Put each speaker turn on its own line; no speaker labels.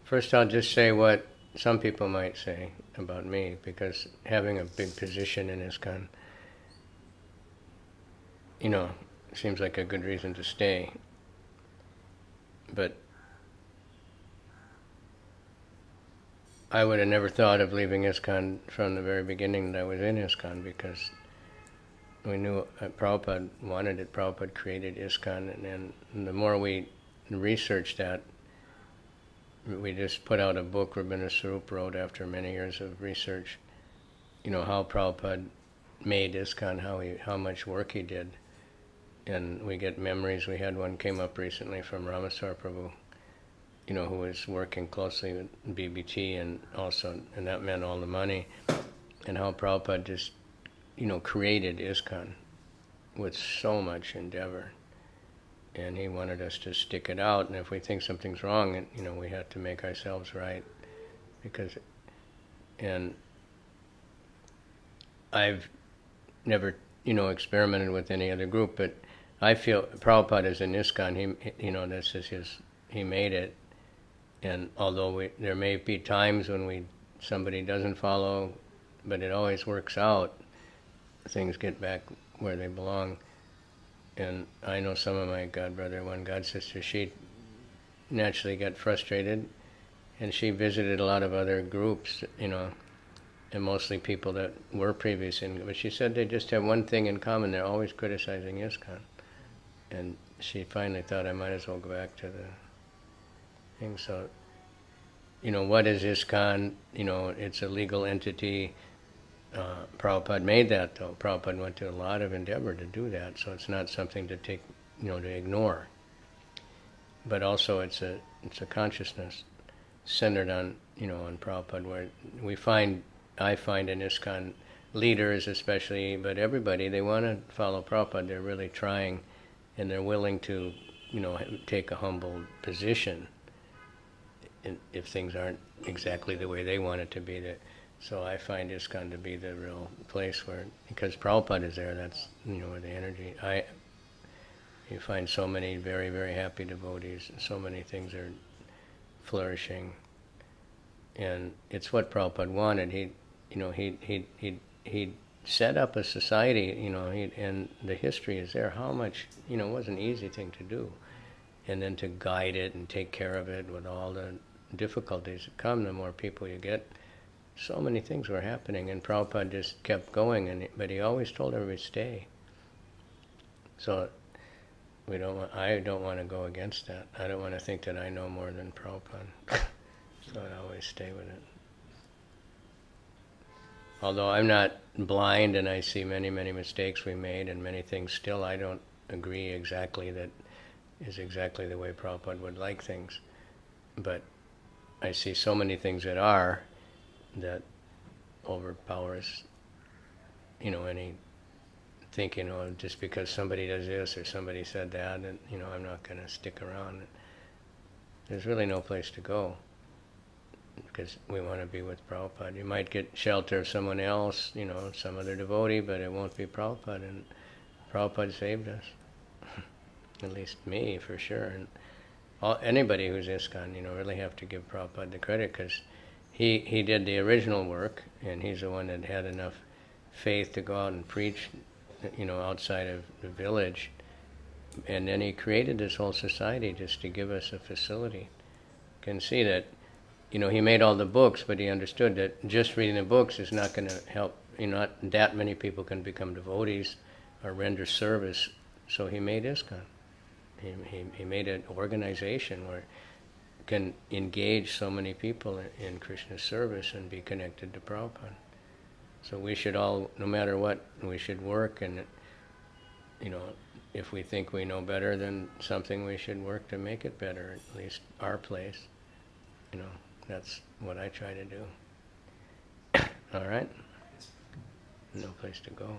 First, I'll just say what some people might say about me, because having a big position in ISKCON, seems like a good reason to stay. But I would have never thought of leaving ISKCON from the very beginning that I was in ISKCON, because we knew Prabhupada wanted it. Prabhupada created ISKCON, and then the more we researched that, we just put out a book Rabindranath Sarup wrote after many years of research, how Prabhupada made ISKCON, how much work he did. And we get memories. We had one came up recently from Ramaswar Prabhu, who was working closely with BBT, and that meant all the money, and how Prabhupada just, created ISKCON with so much endeavor. And he wanted us to stick it out, and if we think something's wrong, we have to make ourselves right. And I've never, experimented with any other group, but I feel Prabhupada is in ISKCON. He made it. And although there may be times when somebody doesn't follow, but it always works out. Things get back where they belong. And I know some of my one god sister, she naturally got frustrated, and she visited a lot of other groups, and mostly people that were previous in, but she said they just have one thing in common: they're always criticizing ISKCON. And she finally thought, I might as well go back to the thing. So, what is ISKCON? It's a legal entity. Prabhupada made that, though. Prabhupada went to a lot of endeavor to do that, so it's not something to take, to ignore. But also it's a consciousness centered on, on Prabhupada, where I find in ISKCON leaders especially, but everybody, they want to follow Prabhupada. They're really trying, and they're willing to, take a humble position if things aren't exactly the way they want it to be. So I find ISKCON to be the real place where, because Prabhupada is there, that's, where the energy. You find so many very, very happy devotees, and so many things are flourishing. And it's what Prabhupada wanted. He set up a society, and the history is there, how much, it was an easy thing to do. And then to guide it and take care of it with all the difficulties that come, the more people you get. So many things were happening, and Prabhupada just kept going, but he always told everybody, stay. So I don't want to go against that. I don't want to think that I know more than Prabhupada. So I always stay with it. Although I'm not blind, and I see many, many mistakes we made, and many things still I don't agree exactly that is exactly the way Prabhupada would like things. But I see so many things that overpowers, any thinking, just because somebody does this or somebody said that, and, I'm not going to stick around. There's really no place to go, because we want to be with Prabhupada. You might get shelter of someone else, some other devotee, but it won't be Prabhupada, and Prabhupada saved us. At least me, for sure. And anybody who's ISKCON, really have to give Prabhupada the credit, because he did the original work, and he's the one that had enough faith to go out and preach, outside of the village. And then he created this whole society just to give us a facility. You can see that, he made all the books, but he understood that just reading the books is not going to help. Not that many people can become devotees or render service. So he made ISKCON. He made an organization where can engage so many people in Krishna's service and be connected to Prabhupada. So we should all, no matter what, we should work, and if we think we know better than something, we should work to make it better, at least our place. That's what I try to do. All right? No place to go.